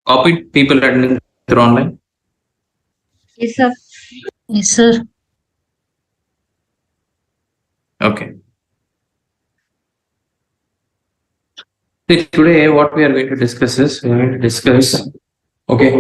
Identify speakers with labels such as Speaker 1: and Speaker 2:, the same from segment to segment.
Speaker 1: Copy people attending through online.
Speaker 2: Yes, sir.
Speaker 3: Yes, sir.
Speaker 1: Okay. Today, what we are going to discuss is okay,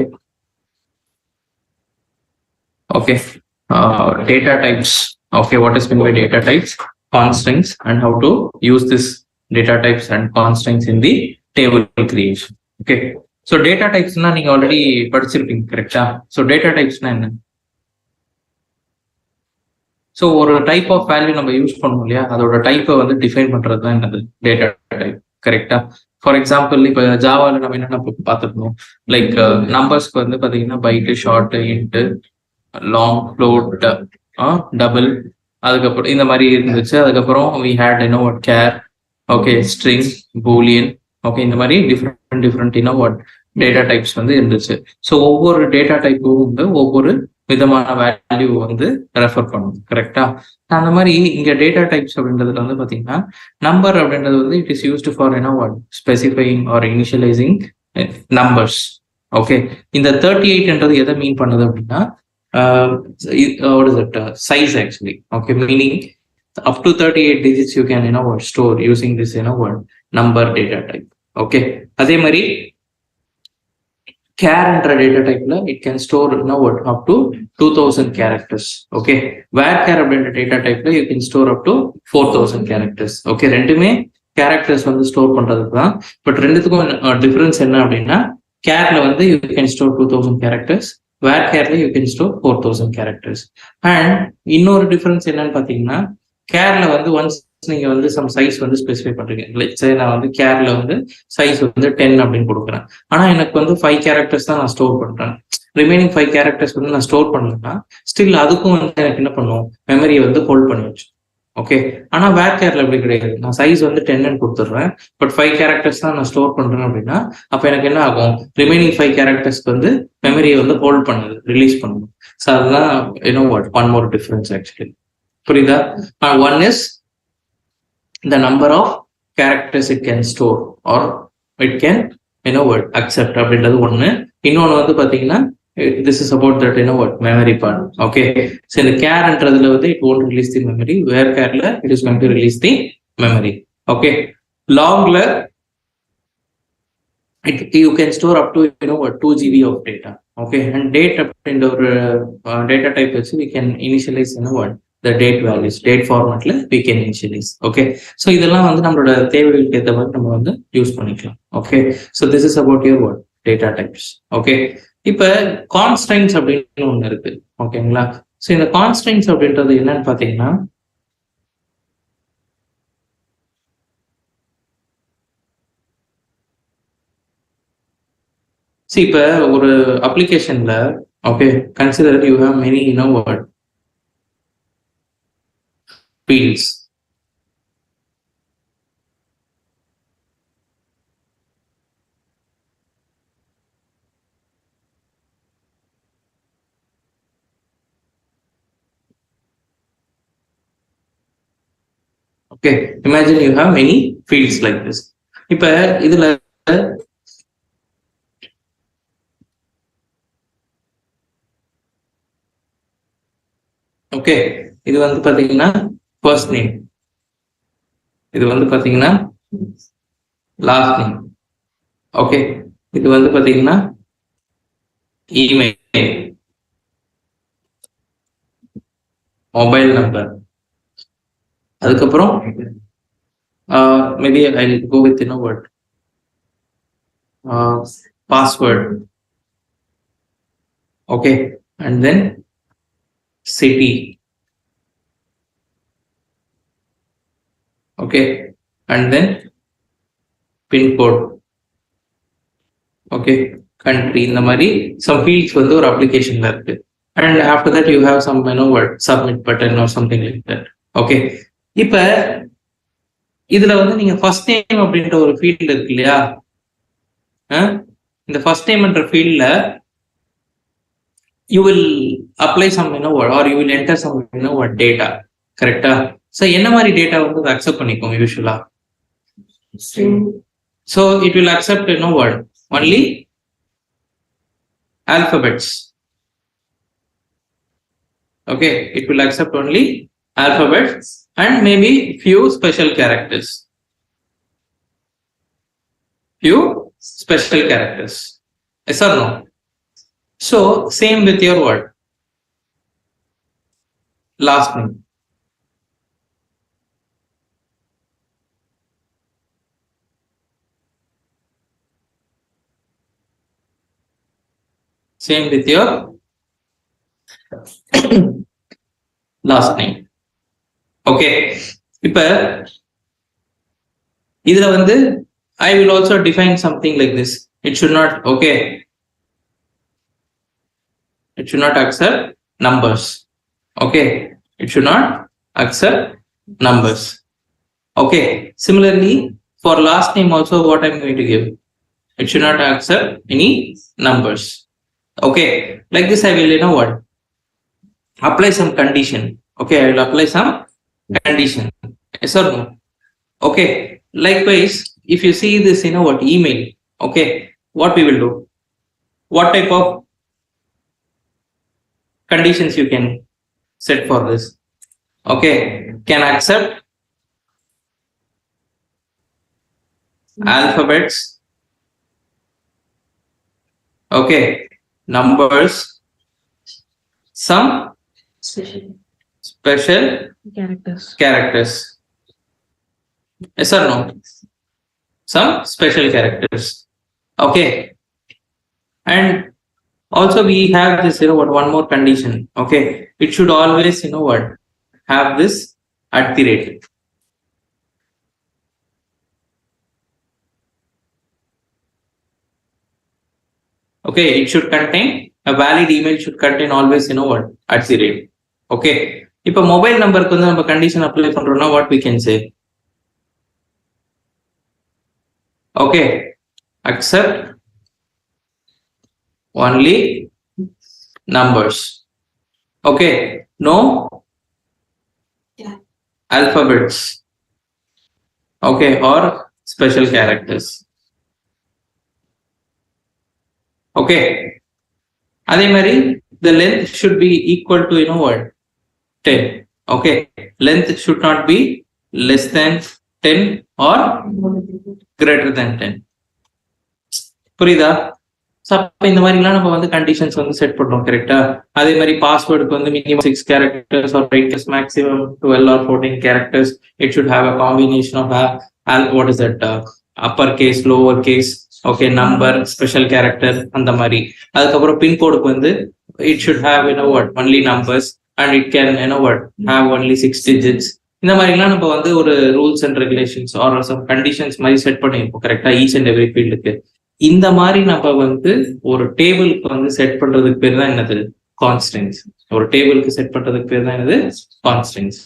Speaker 1: data types. Okay, what is meant by data types, constraints, and how to use this data types and constraints in the table creation. Okay, so data types na நீங்க already படிச்சிருப்பீங்க கரெக்ட்டா? So data types na என்ன? So ஒரு type of value நம்ம use பண்ணுவோம் இல்லையா, அதோட டைப்பை வந்து டிஃபைன் பண்றது தான் என்னது டேட்டா டைப். கரெக்டா? ஃபார் எக்ஸாம்பிள் இப்போ ஜாவால நம்ம என்னென்ன பார்த்துருக்கோம், லைக் நம்பர்ஸ்க்கு வந்து பார்த்தீங்கன்னா byte, short, int, long, float, double, அதுக்கப்புறம் இந்த மாதிரி இருந்துச்சு. அதுக்கப்புறம் we had what char, okay, string, boolean, okay, இந்த மாதிரி டிஃப்ரெண்ட் வாட் டேட்டா டைப்ஸ் வந்து இருந்துச்சு. ஸோ ஒவ்வொரு டேட்டா டைப்பும் வந்து ஒவ்வொரு விதமான வேல்யூ வந்து ரெஃபர் பண்ணும். கரெக்டா? அந்த மாதிரி இங்க டேட்டா டைப்ஸ் அப்படின்றதுல வந்து பாத்தீங்கன்னா நம்பர் அப்படின்றது வந்து it is used for what specifying or initializing numbers. Okay, இந்த 38 எதை மீன் பண்ணுது அப்படின்னா size actually. Okay, meaning up to 38 digits you can store using this number data type. Okay, அதே மாதிரி char என்ற data typeல it can store up to 2000 characters. Okay, varchar அப்படின்ற data typeல you can store up to 4000 characters. Okay, ரெண்டுமே characters வந்து store பண்றதுக்கு தான். But ரெண்டுத்துக்கும் difference என்ன அப்படின்னா charல வந்து you can store 2000 characters, varcharல you can store 4000 characters. And இன்னொரு டிஃபரன்ஸ் என்னன்னு பாத்தீங்கன்னா கேர்ல வந்து ஒன்ஸ் நீங்க வந்து சம் சைஸ் வந்து ஸ்பெசிஃபை பண்றீங்க. சரி, நான் வந்து கேர்ல வந்து சைஸ் வந்து 10 அப்படின்னு கொடுக்குறேன். ஆனா எனக்கு வந்து 5 கேரக்டர்ஸ் தான் நான் ஸ்டோர் பண்றேன். ரிமைனிங் 5 கேரக்டர்ஸ் வந்து நான் ஸ்டோர் பண்ணலன்னா ஸ்டில் அதுக்கும் வந்து எனக்கு என்ன பண்ணும், மெமரியை வந்து ஹோல்ட் பண்ணி வச்சு. ஓகே, ஆனா வேர்கேர்ல அப்படி கிடையாது. நான் சைஸ் வந்து 10 கொடுத்துட்றேன், பட் 5 கேரக்டர்ஸ் தான் நான் ஸ்டோர் பண்றேன் அப்படின்னா அப்ப எனக்கு என்ன ஆகும், ரிமைனிங் 5 கேரக்டர்ஸ்க்கு வந்து மெமரியை வந்து ஹோல்ட் பண்ணுது, ரிலீஸ் பண்ணுது. ஸோ அதுதான் what one more difference actually. புரியுதா? One is the number of characters it can store or it can accept அப்படின்றது ஒண்ணு. இன்னொன்னு வந்து பாத்தீங்கன்னா this is about that memory part. Okay, so இந்த carன்றதுல வந்து it won't release the memory, where carல it is going to release the memory. Okay, longல you can store up to 2 GB of data. Okay, and date அப்படின்ற ஒரு data type வச்சு we can initialize the date values, date formatல we can initialize. Okay, so இதெல்லாம் வந்து நம்மளோட தேவைகளுக்கு ஏற்ற மாதிரி நம்ம வந்து யூஸ் பண்ணிக்கலாம். Okay, so this is about your data types. Okay, இப்ப constraints அப்படின்னு ஒண்ணு இருக்கு. ஓகேங்களா? ஸோ இந்த constraints அப்படின்றது என்னன்னு பாத்தீங்கன்னா இப்ப ஒரு அப்ளிகேஷன்ல okay consider you have many fields. Okay, imagine you have many fields like this. இப்ப இதுல ஓகே, இது வந்து பாத்தீங்கன்னா ஃபர்ஸ்ட் நேம், இது வந்து பாத்தீங்கன்னா லாஸ்ட் நேம். ஓகே, இது வந்து பாத்தீங்கன்னா இமெயில், மொபைல் நம்பர், அதுக்கப்புறம் maybe I go with what password. Okay, and then city. Okay, and then pin code. Okay, country. இந்த மாதிரி some fields வந்து ஒரு அப்ளிகேஷன்ல இருக்கு. And after that you have some what submit button or something like that. Okay, இப்ப இதுல வந்து நீங்க first name அப்படின்ற ஒரு ஃபீல்ட் இருக்கு இல்லையா, இந்த ஃபர்ஸ்ட் நேம்ன்ற ஃபீல்ட்ல you will apply some or you will enter some data. கரெக்டா? சோ என்ன மாதிரி டேட்டா வந்து அது அக்செப்ட் பண்ணிக்கும் யூசுவலா? So it will accept what only alphabets. Okay, it will accept only alphabets and maybe few special characters. Few special characters. Yes or no? So same with your word. Last name. Same with your last name. Okay. இப்ப இதுல வந்து I will also define something like this. It should not, okay. It should not accept numbers. Okay. It should not accept numbers. Okay. Similarly, for last name also, what I'm going to give? It should not accept any numbers. Okay. Like this, I will, what? Apply some condition. Okay. I will apply some condition. Yes or no? Okay. Likewise, if you see this, what? Email. Okay. What we will do? What type of conditions you can set for this? Okay. Can accept alphabets. Okay. Numbers. Some special characters. Yes or no? Some special characters. Okay. And also we have this, one more condition. Okay. It should always, what? Have this @. Okay. It should contain, a valid email should contain always, what? @. Okay. If a mobile number ku நம்ம condition apply பண்றோம்னா what we can say? Okay. Accept only numbers. Okay. No alphabets. Okay. Or special characters. Okay. அதே மாதிரி the length should be equal to, what? 10. Okay. Length should not be less than 10 or greater than 10. புரியுதா? இந்த மாதிரிலாம் நம்ம வந்து conditions வந்து set பண்றோம். கரெக்டா? அதே மாதிரி பாஸ்வேர்டுக்கு வந்து minimum 6 characters or 8 maximum 12 or 14 characters. It should have a combination of what is that? Upper case, lower case. Okay, number, special character அந்த மாதிரி. அதுக்கப்புறம் பின்கோடுக்கு வந்து it should have, what? Only numbers and it can, what? Have only 6 digits. இந்த மாதிரிலாம் நம்ம வந்து ஒரு rules and regulations or some conditions மாதிரி செட் பண்ணியிருப்போம். கரெக்டா? ஈச் அண்ட் எவ்ரி ஃபீல்டுக்கு. இந்த மாதிரி நம்ம வந்து ஒரு டேபிளுக்கு வந்து செட் பண்றதுக்கு பேர் தான் என்னது? கான்ஸ்டன்ட்ஸ். ஒரு டேபிளுக்கு செட் பண்றதுக்கு பேர் தான் என்னது? Constants.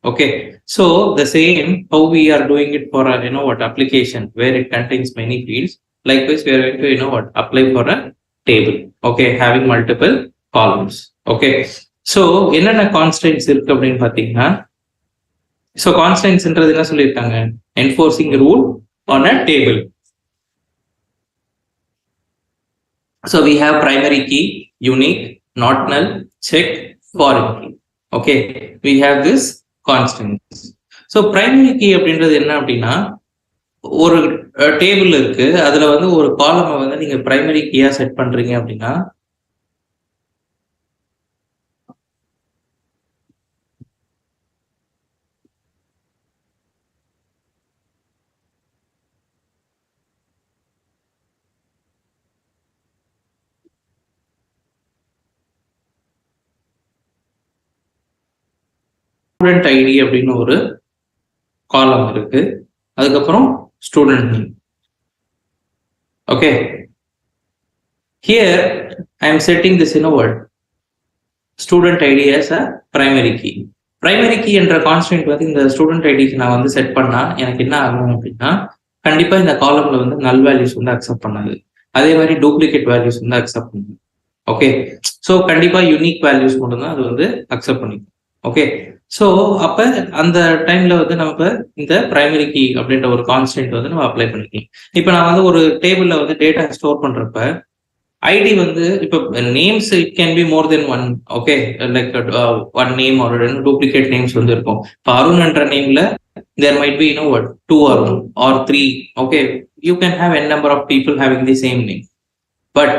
Speaker 1: Okay. So the same how we are doing it for a, what? Application where it contains many fields. Likewise, we are going to, what? Apply for a table. Okay. Having multiple columns. Okay. So என்னென்ன constants இருக்கு அப்படின்னு பாத்தீங்கன்னா, so constants என்றது என்ன சொல்லியிருக்காங்க? Enforcing a rule on a table. So we have primary key, unique, not null, check, foreign key. Okay. We have this constants. So primary key அப்படின்றது என்ன அப்படின்னா, ஒரு டேபிள் இருக்கு, அதுல வந்து ஒரு காலமை வந்து நீங்க பிரைமரி கீயா செட் பண்றீங்க அப்படின்னா, ஸ்டூடெண்ட் ஐடி அப்படின்னு ஒரு காலம் இருக்கு, அதுக்கப்புறம் student name. Okay. Here I am setting this, what? Student ID as a primary key. Primary key என்ற கான்ஸ்டன்ட் வந்து இந்த ஸ்டூடெண்ட் ஐடிக்கு நான் வந்து செட் பண்ணா எனக்கு என்ன ஆகும் அப்படின்னா, கண்டிப்பா இந்த காலம்ல வந்து நல் வேல்யூஸ் வந்து அக்செப்ட் பண்ணாது. அதே மாதிரி டூப்ளிகேட் வேல்யூஸ் வந்து அக்செப்ட் பண்ணுது. ஓகே. ஸோ கண்டிப்பா யூனிக் வேல்யூஸ் மட்டும் தான் அது வந்து அக்செப்ட் பண்ணிக்கும். ஓகே. ஸோ அப்ப அந்த டைம்ல வந்து நமக்கு இந்த பிரைமரி கீ அப்படின்ற ஒரு கான்ஸ்டன்ட் வந்து நம்ம அப்ளை பண்ணிக்கலாம். இப்போ நான் வந்து ஒரு டேபிள்ல வந்து டேட்டா ஸ்டோர் பண்றப்ப ஐடி வந்து இப்போ names it can be more than one. Okay, like one name ஒரு ரெண்டு டூப்ளிகேட் நேம்ஸ் வந்து இருக்கும். இப்போ அருண்ன்ற நேம்ல there might be what two Arun or three. Okay, you can have n number of people having the same name. But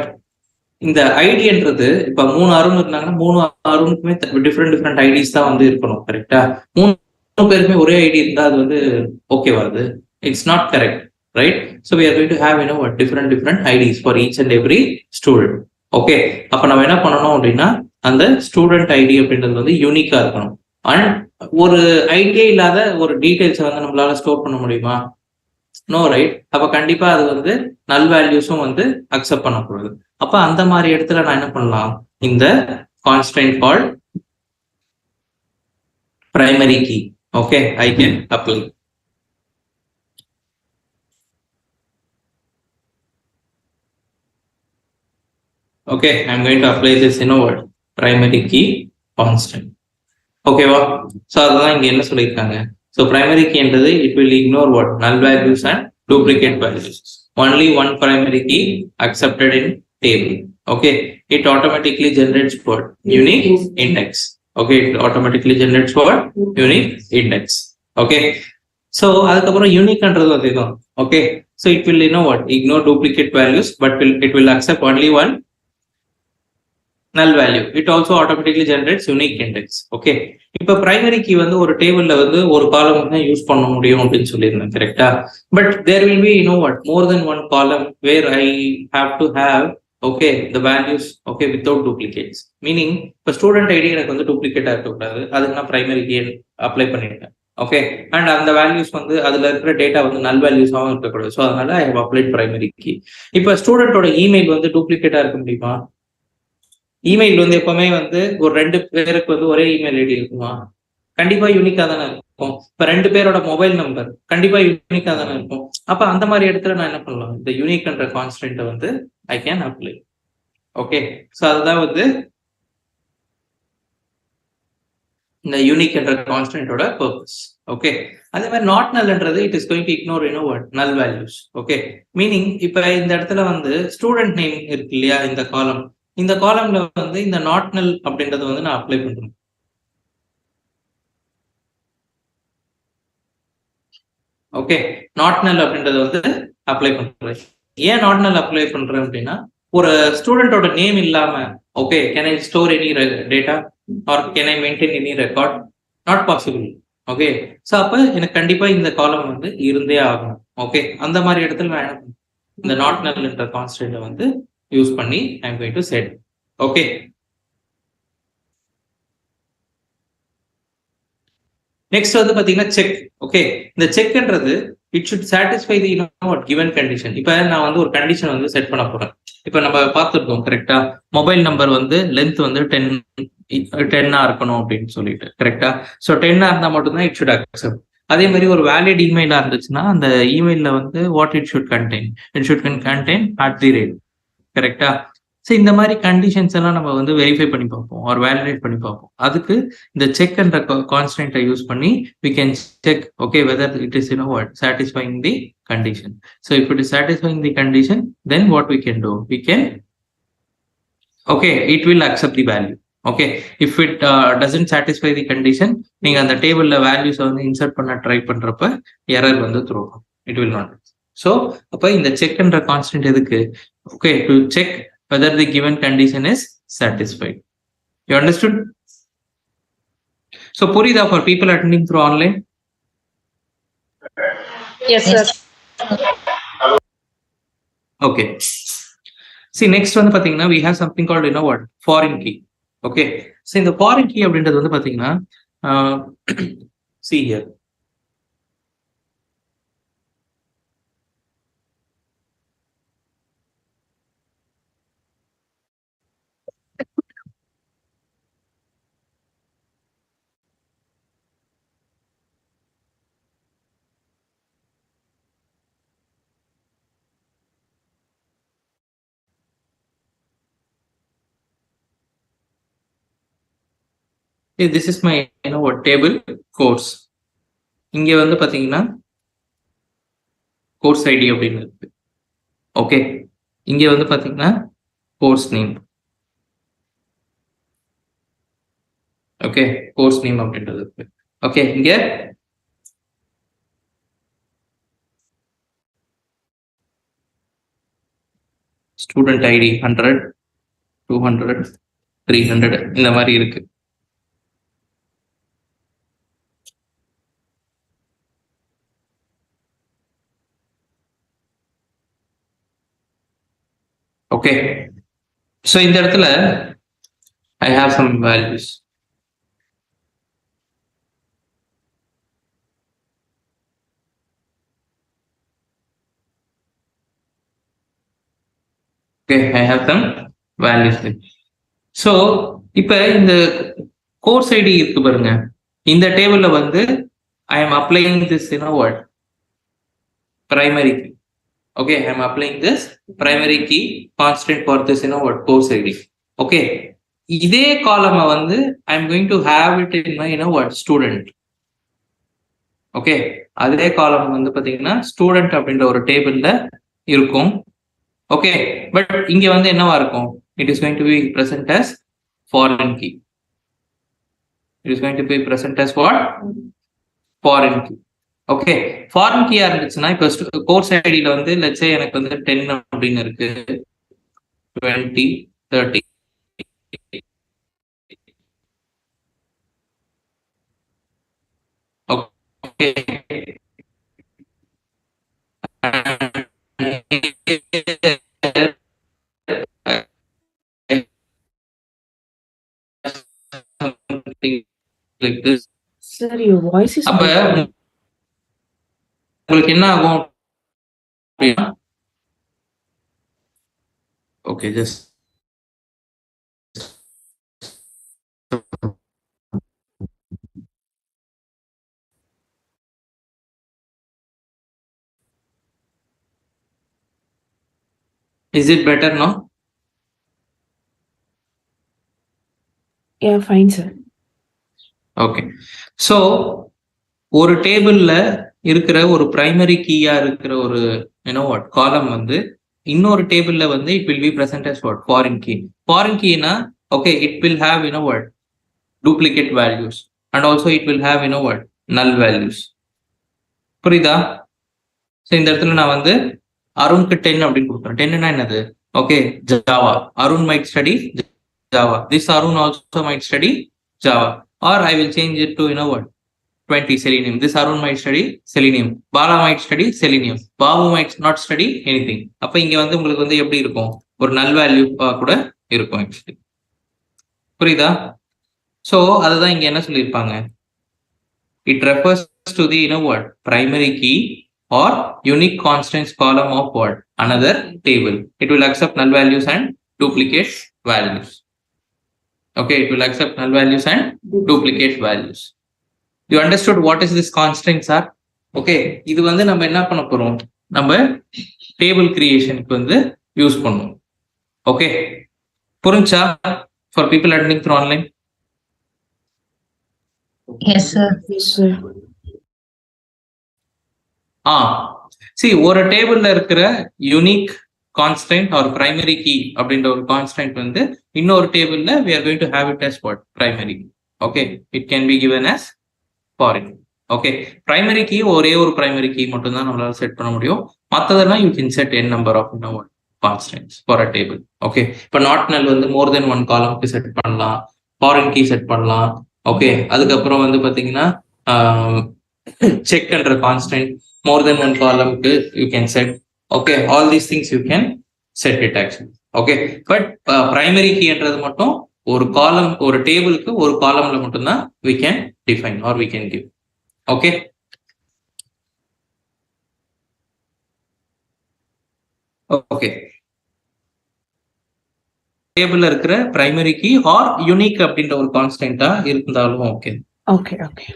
Speaker 1: இந்த ஐடின்றது இப்ப 3 அருண் இருந்தாங்கன்னா 3 அருணுக்குமே different IDs தான் வந்து இருக்கணும். கரெக்டா? 3 பேருக்குமே ஒரே ஐடி இருந்தா அது வந்து ஓகேவா? அது it's not correct, right? So we are going to have what different IDs for each and every student. Okay, அப்ப நம்ம என்ன பண்ணணும் அப்படின்னா அந்த ஸ்டூடெண்ட் ஐடி அப்படின்றது வந்து யூனிக்கா இருக்கணும். அண்ட் ஒரு ஐடியா இல்லாத ஒரு டீடைல்ஸை வந்து நம்மளால ஸ்டோர் பண்ண முடியுமா? No, right? அப்ப கண்டிப்பா அது வந்து நல் வேல்யூஸும் வந்து அக்செப்ட் பண்ணக்கூடாது. அப்ப அந்த மாதிரி இடத்துல நான் என்ன பண்ணலாம்? இந்த constant called primary key. Okay, I can apply. Okay, I'm going to apply this in a word primary key constant. ஓகேவா? ஸோ அதுதான் இங்க என்ன சொல்லியிருக்காங்க. ஸோ பிரைமரி கீ என்றது it will ignore what null values and duplicate values. Only one primary key accepted in table. Okay, it automatically generates what unique index. Okay, it automatically generates what unique index. Okay, so அதுக்கப்புறம் யூனிக்ன்றது வந்து இதுதான். Okay, so it will what ignore duplicate values but it will accept only one null value. It also automatically generates unique index. Okay, இப்போ primary key வந்து ஒரு டேபிள்ல வந்து ஒரு காலம் தான் யூஸ் பண்ண முடியும் அப்படின்னு சொல்லியிருந்தேன். கரெக்டா? But there will be what more than one column where I have to have okay the values okay without duplicates. Meaning இப்போ ஸ்டூடெண்ட் ஐடி எனக்கு வந்து டூப்ளிகேட்டா இருக்கக்கூடாது, அதுக்கு நான் பிரைமரி கீ அப்ளை பண்ணிட்டேன். ஓகே, அண்ட் அந்த வேல்யூஸ் வந்து அதுல இருக்கிற டேட்டா வந்து நல் வேல்யூஸாகவும் இருக்கக்கூடாது. ஸோ அதனால I have applied primary key. இப்போ ஸ்டூடெண்டோட இமெயில் வந்து டூப்ளிகேட்டா இருக்க முடியுமா? இமெயில் வந்து எப்பவுமே வந்து ஒரு 2 பேருக்கு வந்து ஒரே இமெயில் ஐடி இருக்குமா? கண்டிப்பா யூனிக்கா தானே இருக்கும். இப்ப 2 பேரோட மொபைல் நம்பர் கண்டிப்பா யூனிக்கா தானே இருக்கும். அப்ப அந்த மாதிரி இடத்துல நான் என்ன பண்ணலாம்? இந்த யூனிக்ன்ற கான்ஸ்டன்ட் வந்து ஐ கேன் அப்ளை. ஓகே, ஸோ அதுதான் வந்து இந்த யூனிக் என்ற கான்ஸ்டன்டோட பர்பஸ். ஓகே, அதே மாதிரி நாட் நல்ன்றது it is going to ignore what null values. Okay, meaning இப்ப இந்த இடத்துல வந்து ஸ்டூடெண்ட் நேம் இருக்கு இல்லையா, இந்த காலம், இந்த காலம்ல வந்து இந்த நாட் நல் அப்படின்றது வந்து நான் அப்ளை பண்றேன். ஓகே, நாட் நல் அப்படின்றது வந்து அப்ளை பண்றேன். ஏன் நாட் நல் அப்ளை பண்றேன் அப்படின்னா ஒரு ஸ்டூடெண்டோட நேம் இல்லாம okay can I store any data or can I maintain any record? Not possible. Okay, so அப்ப எனக்கு கண்டிப்பா இந்த காலம் வந்து இருந்தே ஆகணும். ஓகே, அந்த மாதிரி இடத்துல நான் என்ன இந்த நாட் நல் என்ற கான்ஸ்டன்ட் வந்து யூஸ் பண்ணி I am going to set. Okay, next வந்து பாத்தீங்கன்னா செக். ஓகே, இந்த செக்ன்றது it should satisfy the what given condition. இப்போ நான் வந்து ஒரு கண்டிஷன் வந்து செட் பண்ண போறேன். இப்போ நம்ம பார்த்துருக்கோம் கரெக்டா, மொபைல் நம்பர் வந்து லென்த் வந்து 10 இருக்கணும் அப்படின்னு சொல்லிட்டு. கரெக்டா? ஸோ 10 இருந்தா மட்டும்தான் இட் ஷுட் அக்செப்ட். அதே மாதிரி ஒரு வேலிட் இமெயிலா இருந்துச்சுன்னா அந்த இமெயில வந்து what it should contain, it should contain @. கரெக்டா? ஸோ இந்த மாதிரி கண்டிஷன்ஸ் எல்லாம் நம்ம வந்து வெரிஃபை பண்ணி பார்ப்போம் ஆர் வேலிடேட் பண்ணி பார்ப்போம். அதுக்கு இந்த செக் என்ற கான்ஸ்டன்ட்டை யூஸ் பண்ணி we can check okay whether it is what satisfying the condition. So if it is satisfying the condition, then what we can do, we can okay it will accept the value. Okay, if it doesn't satisfy the condition, நீங்க அந்த டேபிள்ல values வந்து insert பண்ண try பண்றப்ப error வந்து throw ஆகும். It will not. So அப்ப இந்த செக் என்ற கான்ஸ்டன்ட் எதுக்கு? Okay, to check whether the given condition is satisfied. You understood? So Purida, for people attending through online?
Speaker 2: Yes, sir.
Speaker 1: Okay. See, next வந்து பாத்தீங்கன்னா we have something called what foreign key. Okay, so இந்த foreign key அப்படின்றது வந்து பாத்தீங்கன்னா see here. This is my what table course. இங்க வந்து பாத்தீங்கன்னா course ID அப்படின்னு இருக்கு. ஓகே, இங்க வந்து பாத்தீங்கன்னா course name. Okay, course name அப்படின்றது இருக்கு. Okay, இங்க student ID 100, 200, 300 இந்த மாதிரி இருக்கு. Okay, so இந்த இடத்துல I have some values. Okay, I have some values. So இப்ப இந்த course ID இருக்கு பாருங்க, இந்த டேபிள்ல வந்து I am applying this what primary key. Okay, I am applying this primary key constant for this what course ID. Okay, இதே காலம் வந்து I am going to have it in my what student. Okay, அதே காலம் வந்து பாத்தீங்கன்னா student அப்படின்ற ஒரு டேபிள்ல இருக்கும். Okay, பட் இங்க வந்து என்னவா இருக்கும்? It is going to be present as foreign key. It is going to be present as what? Foreign key. Okay, foreign key இருந்துச்சுன்னா இப்போ கோர்ஸ் ஐடியில வந்து let's say எனக்கு வந்து 10 அப்படின்னு இருக்கு, 20, 30. Okay, like this.
Speaker 2: Sir, your voice is
Speaker 1: அப்ப
Speaker 2: breaking.
Speaker 1: உங்களுக்கு என்ன ஆகும் அப்படின்னா, okay, just is it better now?
Speaker 2: Yeah, fine, sir.
Speaker 1: Okay, so ஒரு டேபிள்ல இருக்கிற ஒரு பிரைமரி கீயா இருக்கிற ஒரு what காலம் வந்து இன்னொரு டேபிள்ல வந்து it will be present as what foreign key. Foreign key னா okay, it will have what duplicate values and also it will have what null values. புரியுதா? ஸோ இந்த இடத்துல நான் வந்து அருணுக்கு 10 அப்படின்னு கொடுக்குறேன். 10னா என்னது? Okay, Java. Arun might study Java. This Arun also might study Java. Or I will change it to what 20 selenium. This Arun might study selenium. Bala might study selenium. Babu might not study anything. அப்ப இங்க வந்து உங்களுக்கு வந்து எப்படி இருக்கும்? ஒரு null value கூட இருக்கும் actually. புரியுதா? So அதுதான் இங்க என்ன சொல்லியிருப்பாங்க? It refers to the what primary key or unique constants column of what another table. It will accept null values and duplicate values. Okay, it will accept null values and duplicate values. You understood what is this constraints are? Okay, இது வந்து நம்ம என்ன பண்ண போறோம்? நம்ம table கிரியேஷனுக்கு வந்து use பண்ணுவோம். Okay, புரிஞ்சா? For people attending through online?
Speaker 2: Yes, sir. Yes, sir.
Speaker 1: see ஒரு டேபிள்ல இருக்கிற unique constant or primary key அப்படின்ற ஒரு கான்ஸ்டன்ட் வந்து இன்னொரு டேபிள்ல we are going to have it as what primary. Okay, it can be given as foreign. Okay, primary key ஒரே ஒரு பிரைமரி கீ மட்டும் தான் நம்மளால செட் பண்ண முடியும். மற்றதெல்லாம் you can set n number of constants for a table. Okay, இப்போ not null வந்து மோர் தென் ஒன் காலம்க்கு செட் பண்ணலாம், ஃபாரின் கீ செட் பண்ணலாம். ஓகே, அதுக்கப்புறம் வந்து பார்த்தீங்கன்னா செக் என்ற கான்ஸ்டன்ட் மோர் தென் ஒன் காலம்க்கு you can set. Okay, all these things you can set it actually. Okay, but primary கீன்றது மட்டும் ஒரு காலம், ஒரு டேபிளுக்கு ஒரு காலம்ல மட்டும்தான் we can define or we can give. Okay, okay, டேபிள்ல இருக்கிற பிரைமரி கீ ஆர் யூனிக் அப்படின்ற ஒரு கான்ஸ்டன்ட்டா இருந்தாலும் okay.
Speaker 2: Okay, okay.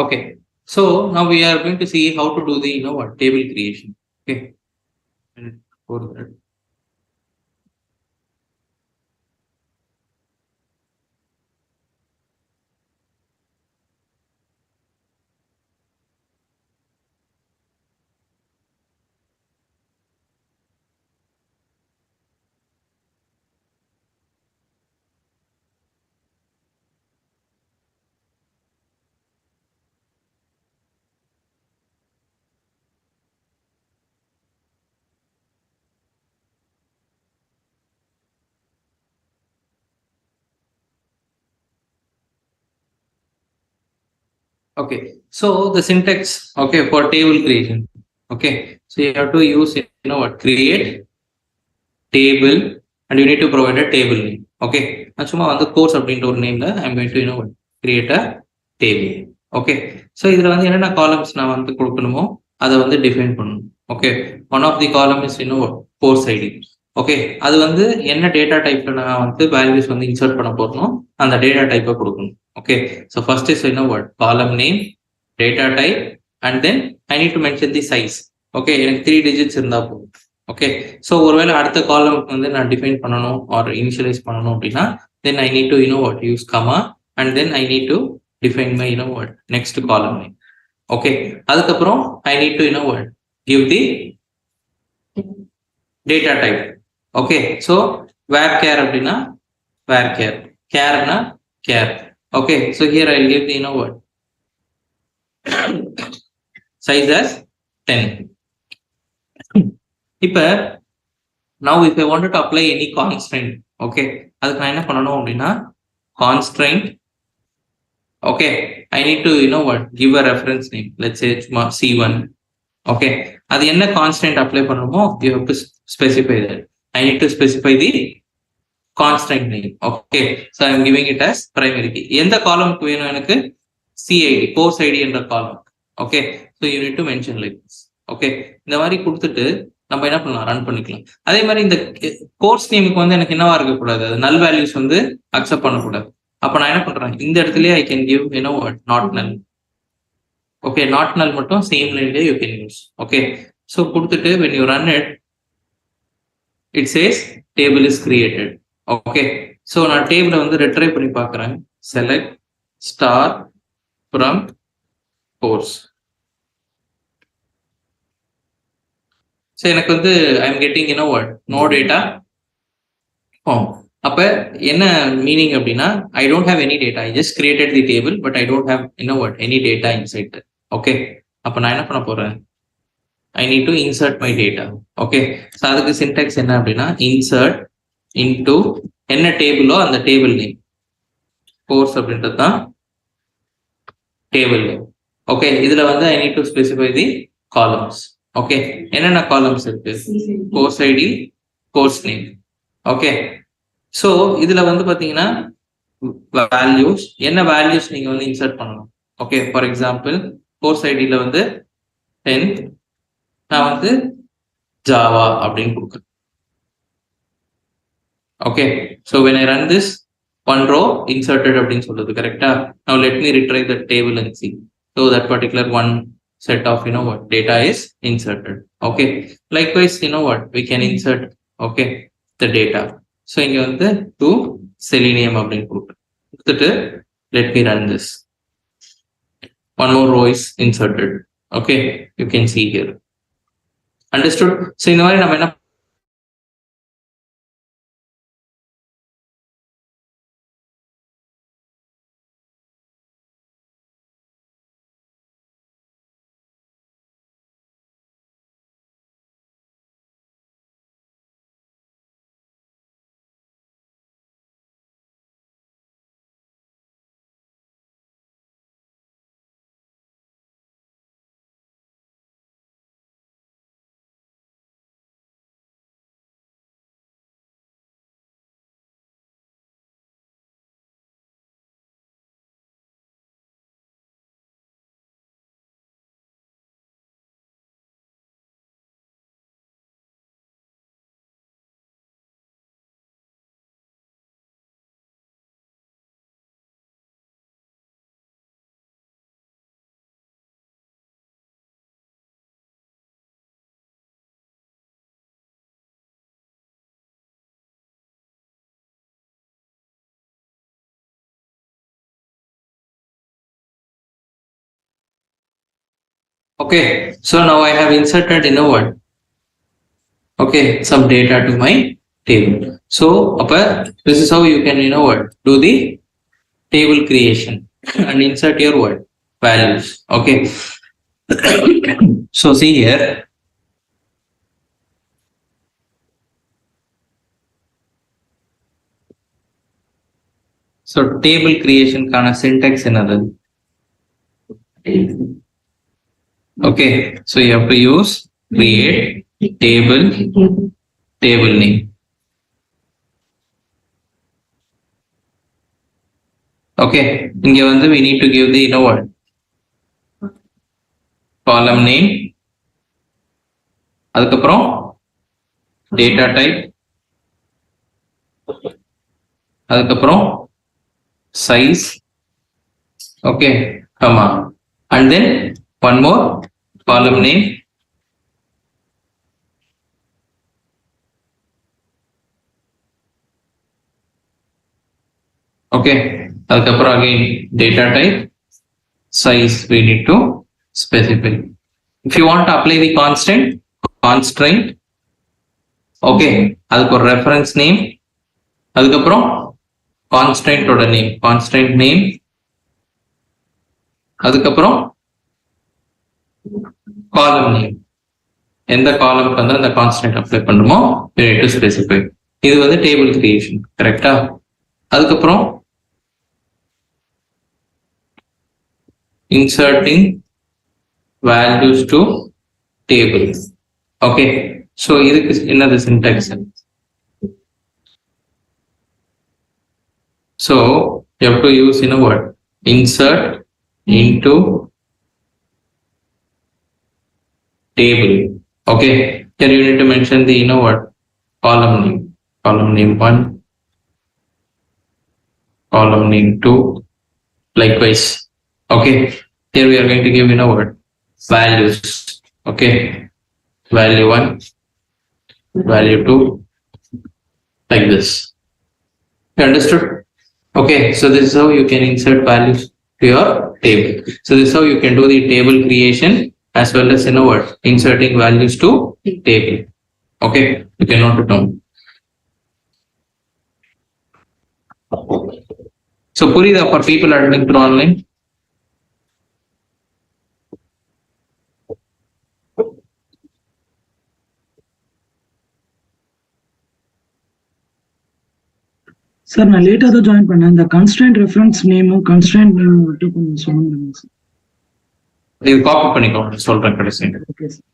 Speaker 1: Okay, So now we are going to see how to do the table creation. Okay. For that. Okay, so the syntax, okay, for table creation. Okay, so you have to use create table, and you need to provide a table name. Okay, நான் சும்மா வந்து course அப்படின்ற ஒரு நேம்ல I'm going to create a table. Okay, so இதுல வந்து என்னென்ன columns நான் வந்து கொடுக்கணுமோ அதை வந்து டிஃபைன் பண்ணணும். ஓகே, ஒன் ஆஃப் தி காலம் இஸ் கோர்ஸ் ஐடி. ஓகே, அது வந்து என்ன டேட்டா டைப்ல நான் வந்து வேல்யூஸ் வந்து இன்சர்ட் பண்ண போறோம் அந்த டேட்டா டைப்பை கொடுக்கணும். ஓகே, ஸோ ஃபர்ஸ்ட் இஸ் காலம் name, data type, and then I need to mention the size. Okay, எனக்கு 3 டிஜிட்ஸ் இருந்தா போதும். ஓகே, ஸோ ஒருவேளை அடுத்த காலமுக்கு வந்து நான் டிஃபைன் பண்ணணும் ஆர் இனிஷியலைஸ் பண்ணணும் அப்படின்னா then I need to use comma and then I need to define my next column name. Okay, அதுக்கப்புறம் I need to give the data type. Okay, so varchar அப்படின்னா varchar, கேர்னா char. Okay, so here I give the size as 10. இப்போ now if I wanted to apply any constraint, okay, அதுக்கு நான் என்ன பண்ணணும் அப்படின்னா constraint. Okay, I need to give a reference name, let's say C1. Okay, அது என்ன constraint apply பண்ணணுமோ you have to specify that. I need to specify the constraint name. Okay, so I am giving it as primary key. எந்த காலமுக்கு வேணும் எனக்கு? CID, course ID என்ற காலம். Okay, so you need to mention like this. Okay, இந்த மாதிரி கொடுத்துட்டு நம்ம என்ன பண்ணலாம், ரன் பண்ணிக்கலாம். அதே மாதிரி இந்த கோர்ஸ் நேமுக்கு வந்து எனக்கு என்னவா இருக்கக்கூடாது, நல் வேல்யூஸ் வந்து அக்செப்ட் பண்ணக்கூடாது. அப்ப நான் என்ன பண்றேன், இந்த இடத்துலயே I can give not null. Okay, not null மட்டும் சேம் லைன்லயே you can use. Okay, so கொடுத்துட்டு when you run it, it says table is created. Okay, so நான் டேபிளை வந்து ரெட்ரை பண்ணி பார்க்குறேன். Select star from course. So எனக்கு வந்து I am getting no data form. அப்போ என்ன மீனிங் அப்படின்னா I don't have any data, I just created the table but I don't have any data inside. Okay, அப்போ நான் என்ன பண்ண போறேன், I need to insert my data. Okay, so அதுக்கு syntax என்ன அப்படின்னா இன்சர்ட் இன்டு என்ன டேபிளோ அந்த டேபிள் நேம், கோர்ஸ் அப்படின்றது தான் டேபிள் நேம். ஓகே, இதுல வந்து I need to specify the columns. Okay, என்னென்ன காலம்ஸ் இருக்கு, course ID, course name. Okay, so இதுல வந்து பாத்தீங்கன்னா வேல்யூஸ், என்ன வேல்யூஸ் நீங்க வந்து இன்சர்ட் பண்ணணும். ஓகே, ஃபார் எக்ஸாம்பிள் கோர்ஸ் ஐடியில வந்து 10, நான் வந்து ஜாவா அப்படின்னு கொடுக்குறேன். Okay, so when I run this, one row inserted அப்படின்னு சொல்றது கரெக்டா. Now let me retrieve the table and see. So that particular one set of data is inserted. Okay, likewise we can insert the data. So இங்க வந்து to selenium அப்படின்னு கொடுத்துட்டு let me run this. One more row is inserted. Okay, you can see here. Understood? So இந்த மாதிரி நம்ம என்ன Okay, so now I have inserted in a what? Okay, some data to my table. So this is how you can what? Do the table creation and insert your what? Values. Okay. So see here. So table creation kind of syntax another. Okay, so you have to use create table name. Okay, இங்க வந்து we need to give the what? Column name, அதுக்கப்புறம் data type, அதுக்கப்புறம் size, okay, comma, and then one more column name, okay, அதுக்கப்புறம் again data type, size we need to specify. If you want to apply the constraint, okay, அதுக்கு ஒரு reference name, அதுக்கப்புறம் constraint ஓட name, அதுக்கப்புறம் column name, எந்த காலம்க்கு வந்து அந்த constant apply பண்ணுமோ you need to specify. இது வந்து டேபிள் கிரியேஷன், கரெக்டா? அதுக்கப்புறம் inserting values to table. Okay, so இதுக்கு என்னது syntax? So you have to use in a word insert into table. Okay, here you need to mention the what? Column name 1, column name 2, likewise. Okay, here we are going to give what? Values. Okay, value 1, value 2, like this. You understood? Okay, so this is how you can insert values to your table. So this is how you can do the table creation as well as what? Inserting values to table. Okay, you can note it down. So Purida, for people attending through online.
Speaker 3: Sir நான் லேட்டா தான் join பண்ணேன். இந்த constraint reference நேமும் constraint நேமும் மட்டும் கொஞ்சம் சொல்லுங்க சார்.
Speaker 1: இது காப்பி பண்ணிக்கோ, சொல்றேன் கடைசி.
Speaker 3: Okay sir.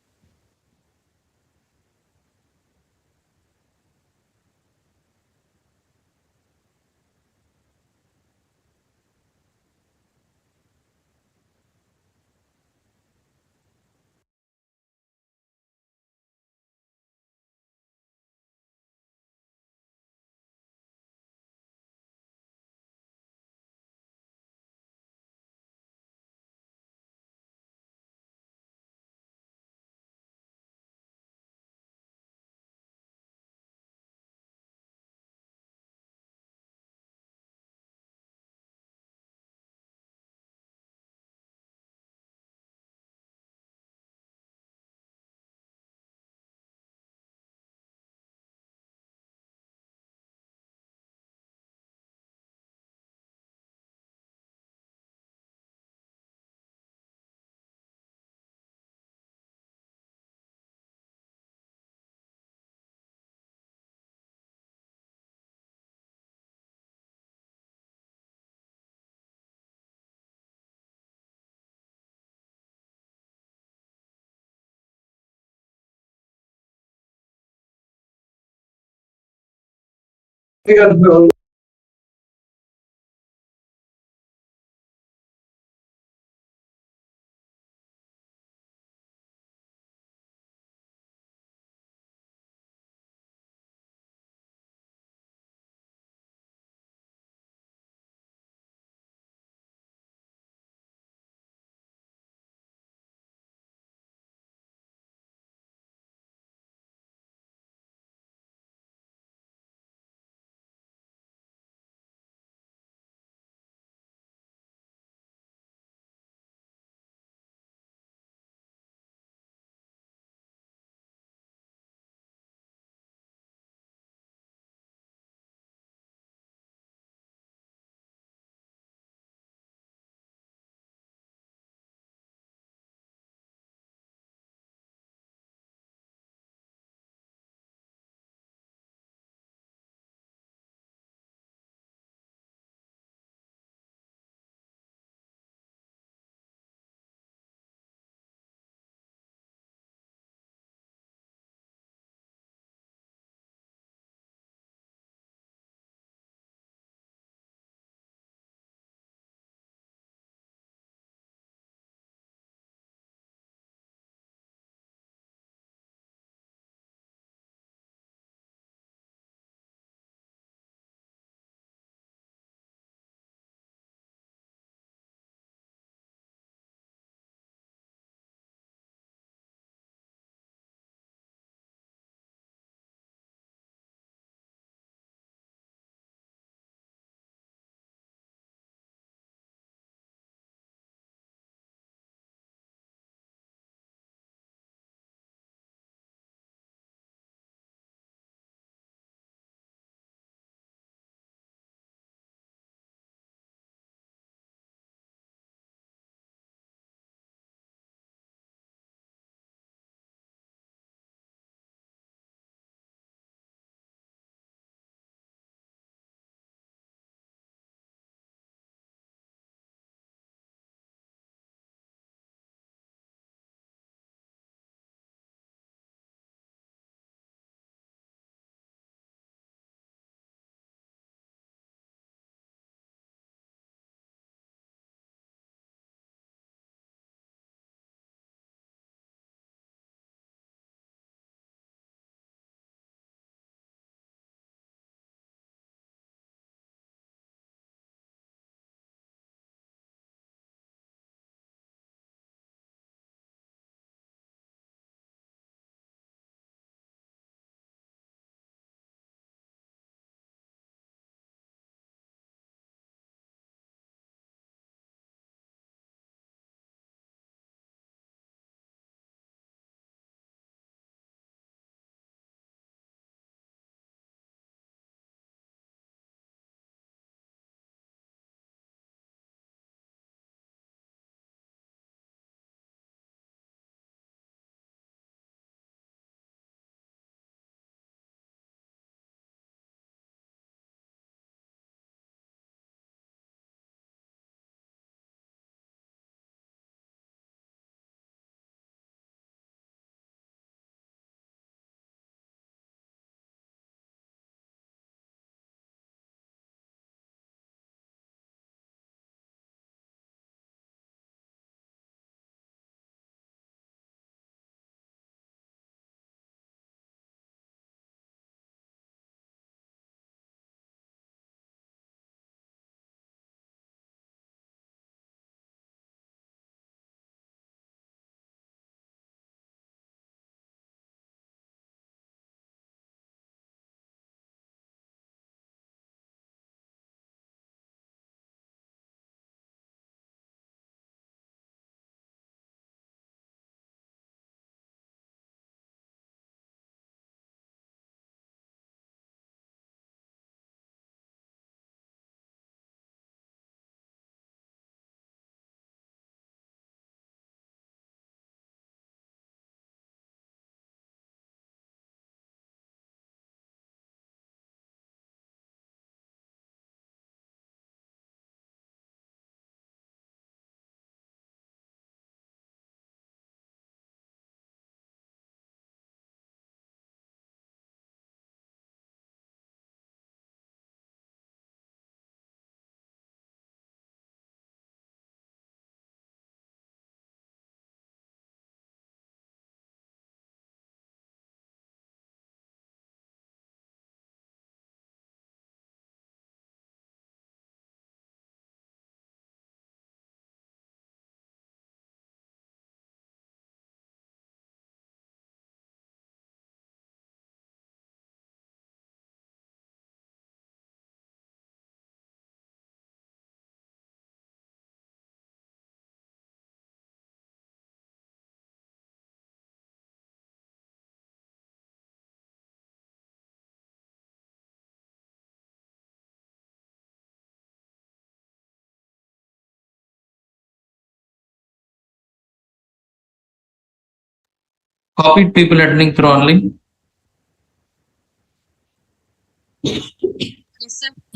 Speaker 1: Copied people attending through online.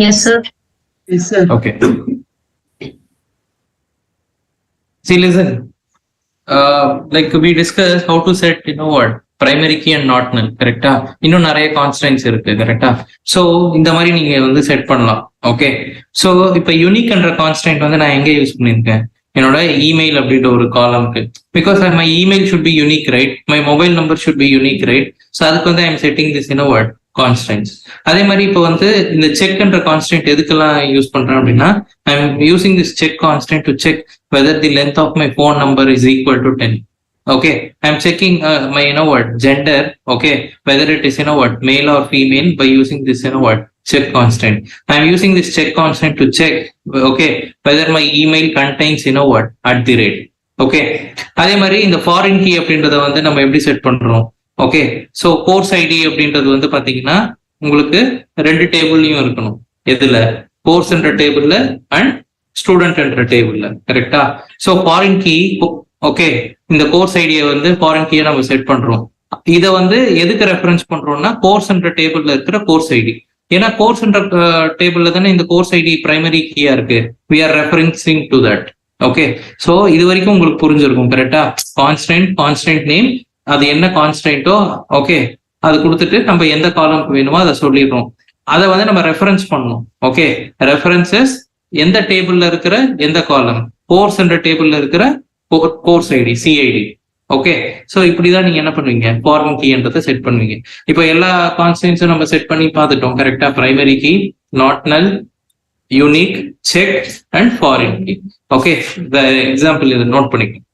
Speaker 2: Yes, sir.
Speaker 3: Yes, sir.
Speaker 1: Okay. See, listen. Like we discussed how to set, what, primary key and not null, கரெக்டா? இன்னும் நிறைய கான்ஸ்டன்ட்ஸ் இருக்கு, கரெக்டா? ஸோ இந்த மாதிரி நீங்க வந்து செட் பண்ணலாம். ஓகே, ஸோ இப்போ யூனிக்ன்ற கான்ஸ்டன்ட் வந்து நான் எங்க யூஸ் பண்ணியிருக்கேன்? என்னோட இமெயில் அப்படின்ற ஒரு காலம்க்கு. Because my email should be unique, right? My mobile number should be unique, right? So அதுக்கு வந்து I am setting this word constants. அதே மாதிரி இப்போ வந்து இந்த செக்ன்ற கான்ஸ்டன்ட் எதுக்கெல்லாம் யூஸ் பண்றேன் அப்படின்னா, I am using this check constant to check whether the length of my phone number is equal to 10. Okay, I'm checking my gender. Okay, whether it is male or female by using this check constant. I'm using this check constant to check, okay, whether my email contains at the rate. Okay, அதே மாதிரி இந்த foreign key அப்படின்றத வந்து நம்ம எப்படி set பண்றோம்? Okay, so course ID அப்படின்றது வந்து பாத்தீங்கன்னா உங்களுக்கு ரெண்டு டேபிள்லயும் இருக்கணும். எதுல? கோர்ஸ்ன்ற டேபிள்ல அண்ட் ஸ்டூடெண்ட் என்ற டேபிள்ல, கரெக்டா? ஸோ ஃபாரின் கீ, ஓகே, இந்த கோர்ஸ் ஐடியை வந்து ஃபாரின் கீயை நம்ம செட் பண்றோம். இதை வந்து எதுக்கு ரெஃபரன்ஸ் பண்றோம்னா கோர்ஸ் என்ற டேபிள்ல இருக்கிற கோர்ஸ் ஐடி. ஏன்னா கோர்ஸ் என்ற டேபிள்ல தானே இந்த கோர்ஸ் ஐடி பிரைமரி கீயா இருக்கு. We are referencing to that. Okay, so இது வரைக்கும் உங்களுக்கு புரிஞ்சிருக்கும், கரெக்டா? கான்ஸ்டன்ட் நேம், அது என்ன கான்ஸ்டன்ட்டோ, ஓகே, அது கொடுத்துட்டு நம்ம எந்த காலம்க்கு வேணுமோ அதை சொல்லிடுறோம். அதை வந்து நம்ம ரெஃபரன்ஸ் பண்ணணும். ஓகே, ரெஃபரன்சஸ் எந்த டேபிள்ல இருக்கிற எந்த காலம், கோர்ஸ் என்ற டேபிள்ல இருக்கிற course ID, CID. Okay, so இப்படிதான் நீங்க என்ன பண்ணுவீங்க? ஃபாரின் கீன்றதை செட் பண்ணுவீங்க. இப்போ எல்லா கான்ஸ்டன்ட்ஸும் நம்ம செட் பண்ணி பார்த்துட்டோம், கரெக்டா? Primary key, not null, unique, check and foreign key. Okay, இந்த எக்ஸாம்பிள் இதை நோட் பண்ணிக்கோங்க.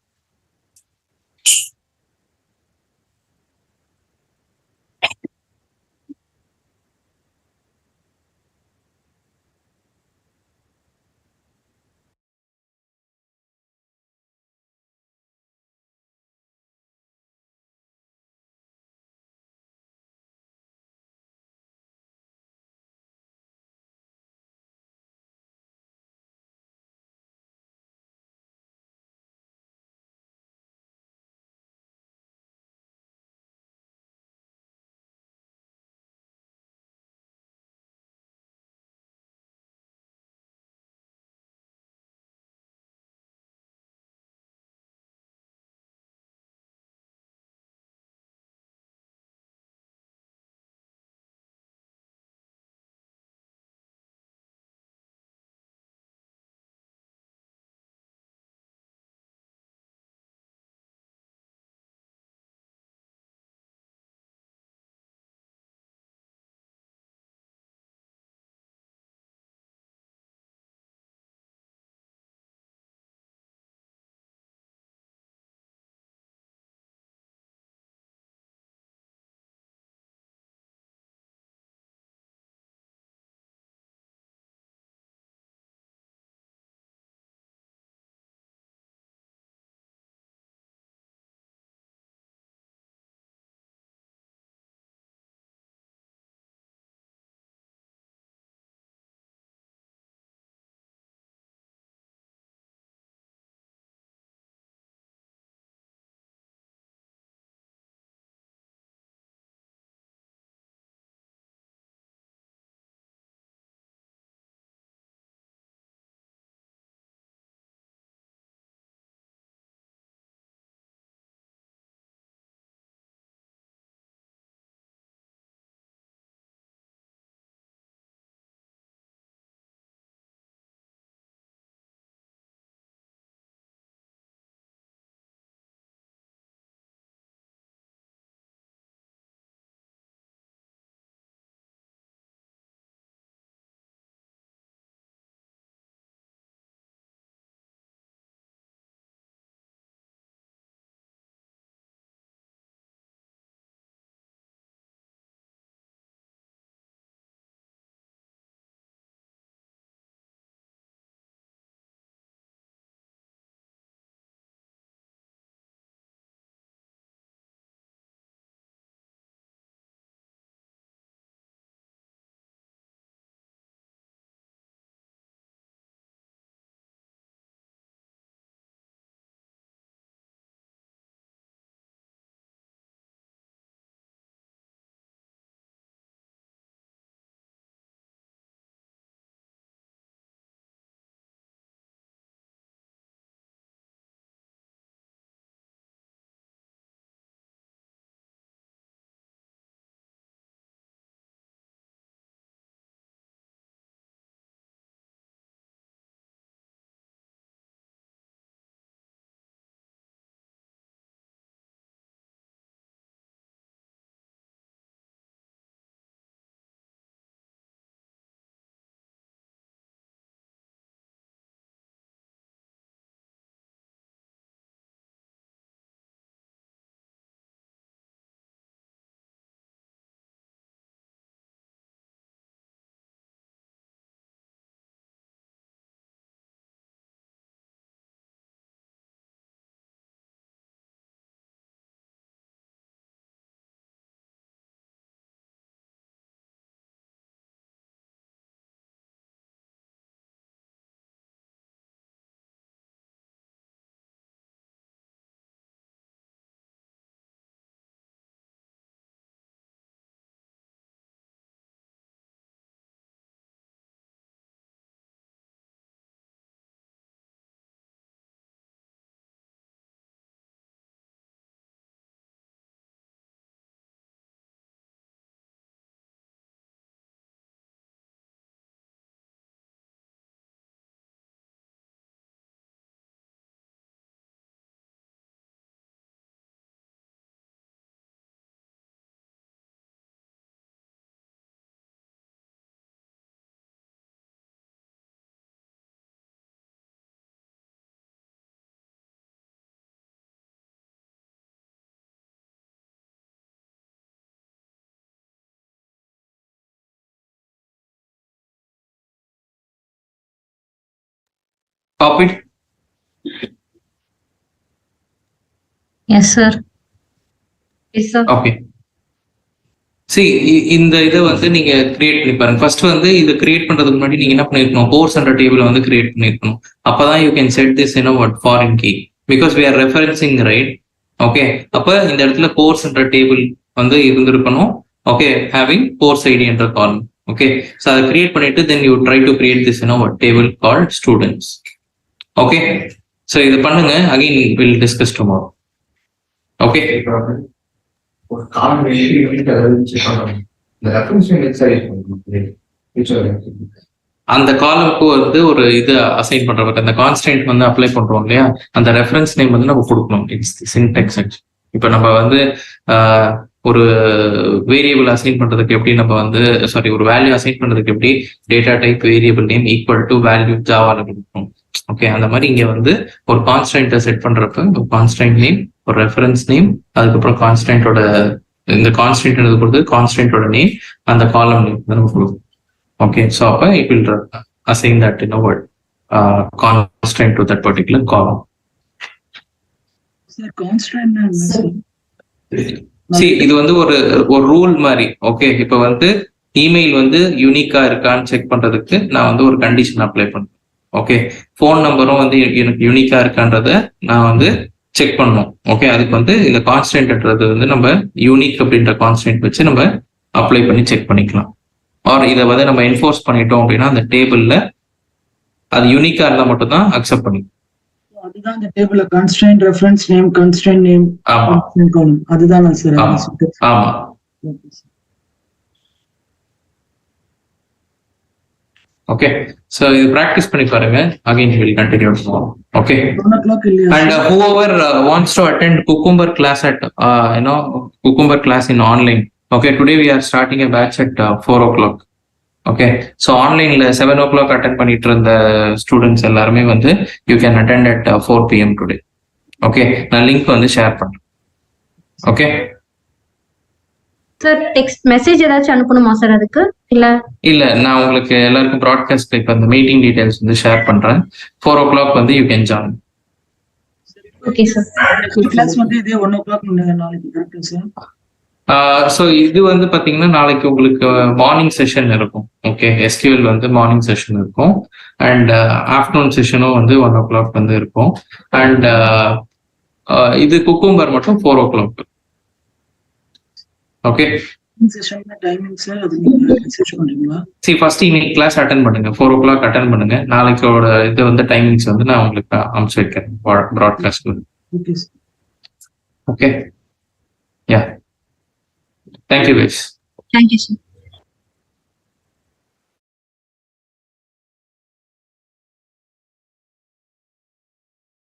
Speaker 1: Copy.
Speaker 4: Yes, sir. Yes, sir.
Speaker 1: Okay. See, இந்த இதை வந்து நீங்க கிரியேட் பண்ணி பாருங்க. ஃபர்ஸ்ட் வந்து இதை கிரியேட் பண்றதுக்கு முன்னாடி நீங்க என்ன பண்ணிருக்கணும், கோர்ஸ் என்ற டேபிள் வந்து கிரியேட் பண்ணிருக்கணும். அப்பதான் you can set this in what foreign key because we are referencing right. Okay, அப்ப இந்த இடத்துல கோர்ஸ் என்ற டேபிள் வந்து இருந்திருக்கணும். ஓகே, ஹேவிங் கோர்ஸ் ஐடி என்ற காலம். ஓகே, ஸோ அதை கிரியேட் பண்ணிட்டு then you try to create this in what table called students. Okay, so இது பண்ணுங்க. Again will discuss tomorrow. Okay,
Speaker 5: ஒரு காலம்
Speaker 1: அந்த காலமுக்கு வந்து ஒரு இது அசைன் பண்றவங்க அந்த கான்ஸ்டன்ட் வந்து அப்ளை பண்றோம் இல்லையா, அந்த ரெஃபரன்ஸ் நேம் வந்து நம்ம கொடுக்கணும். இட்ஸ் சின்டெக்ஸ். இப்போ நம்ம வந்து ஒரு வேரியபிள் அசைன் பண்றதுக்கு எப்படி நம்ம வந்து ஒரு வேல்யூ அசைன் பண்றதுக்கு எப்படி data type variable name equal to value ஜாவால கொடுக்கணும். ஓகே, அந்த மாதிரி இங்க வந்து ஒரு கான்ஸ்டன்ட்டை செட் பண்றப்ப ஒரு கான்ஸ்டன்ட் நேம், ஒரு ரெஃபரன்ஸ் நேம், அதுக்கப்புறம் கான்ஸ்டன்ட்டோட இந்த கான்ஸ்டன்ட் பொறுத்து கான்ஸ்டன்ட்டோட நேம், அந்த காலம் நேம் நம்ம கொடுக்கணும். ஓகே, ஸோ அப்போ it will assign that in word constant to that particular காலம். See, இது வந்து ஒரு ரூல் மாதிரி. ஓகே, இப்போ வந்து இமெயில் வந்து யூனிக்கா இருக்கான்னு செக் பண்றதுக்கு நான் வந்து ஒரு கண்டிஷன் அப்ளை பண்றேன். ஓகே, ஃபோன் நம்பரும் வந்து எனக்கு யூனிக்கா இருக்கான்றத நான் வந்து செக் பண்ணணும். ஓகே, அதுக்கு வந்து இந்த கான்ஸ்டன்ட்ன்றது வந்து நம்ம யூனிக் அப்படின்ற கான்ஸ்டன்ட் வச்சு நம்ம அப்ளை பண்ணி செக் பண்ணிக்கலாம். ஆர் இதை வந்து நம்ம என்ஃபோர்ஸ் பண்ணிட்டோம் அப்படின்னா அந்த டேபிள்ல அது யூனிக்கா இருந்தா மட்டும் தான் அக்செப்ட் பண்ணிக்கலாம்.
Speaker 3: அதுதான் அந்த டேபிள்ல constant reference name, constant name,
Speaker 1: ஆமா
Speaker 3: காலம், அதுதான் சார்.
Speaker 1: ஆமா. ஓகே, சோ இது பிராக்டிஸ் பண்ணி பாருங்க. Again we will continue tomorrow. Okay,
Speaker 3: 1 o'clock இல்லையா?
Speaker 1: and whoever wants to attend cucumber class at cucumber class in online. Okay, today we are starting a batch at 4 o'clock. Okay, so onlineல 7 o'clock attend பண்ணிட்டு இருந்த students எல்லாருமே வந்து you can attend at 4 PM today. Okay, நான் link வந்து share பண்றேன். Okay
Speaker 4: sir, text message ஏதாச்சும் அனுப்பணுமா sir அதுக்கு? இல்ல
Speaker 1: நான் உங்களுக்கு எல்லாருக்கும் ப்ராட்காஸ்ட் இப்போ அந்த மீட்டிங் டீடைல்ஸ் வந்து ஷேர் பண்றேன். 4 o'clock வந்து you can join.
Speaker 4: Okay sir.
Speaker 3: Class வந்து இதே 1 o'clock நாளைக்கு கரெக்ட்டா சார்?
Speaker 1: ஸோ இது வந்து பாத்தீங்கன்னா நாளைக்கு உங்களுக்கு மார்னிங் செஷன் இருக்கும். ஓகே, SQL வந்து மார்னிங் செஷன் இருக்கும். அண்ட் ஆஃப்டர்நூன் செஷனும் வந்து 1 o'clock வந்து இருக்கும். அண்ட் இது குக்கும்பர் மட்டும் 4 o'clock. ஓகே,
Speaker 3: செஷன்ல டைமிங் சார் அது நீங்க மெசேஜ் பண்றீங்களா?
Speaker 1: ஃபர்ஸ்ட் இன்னைக்கு கிளாஸ் அட்டென்ட் பண்ணுங்க. 4 o'clock அட்டென்ட் பண்ணுங்க. நாளைக்கோட இது வந்து டைமிங்ஸ் வந்து நான் உங்களுக்கு அனுப்பிச்சு வைக்கிறேன் ப்ராட்காஸ்ட்.
Speaker 3: Okay sir.
Speaker 1: ஓகே, யா, தேங்க்யூ guys.
Speaker 4: Thank you sir.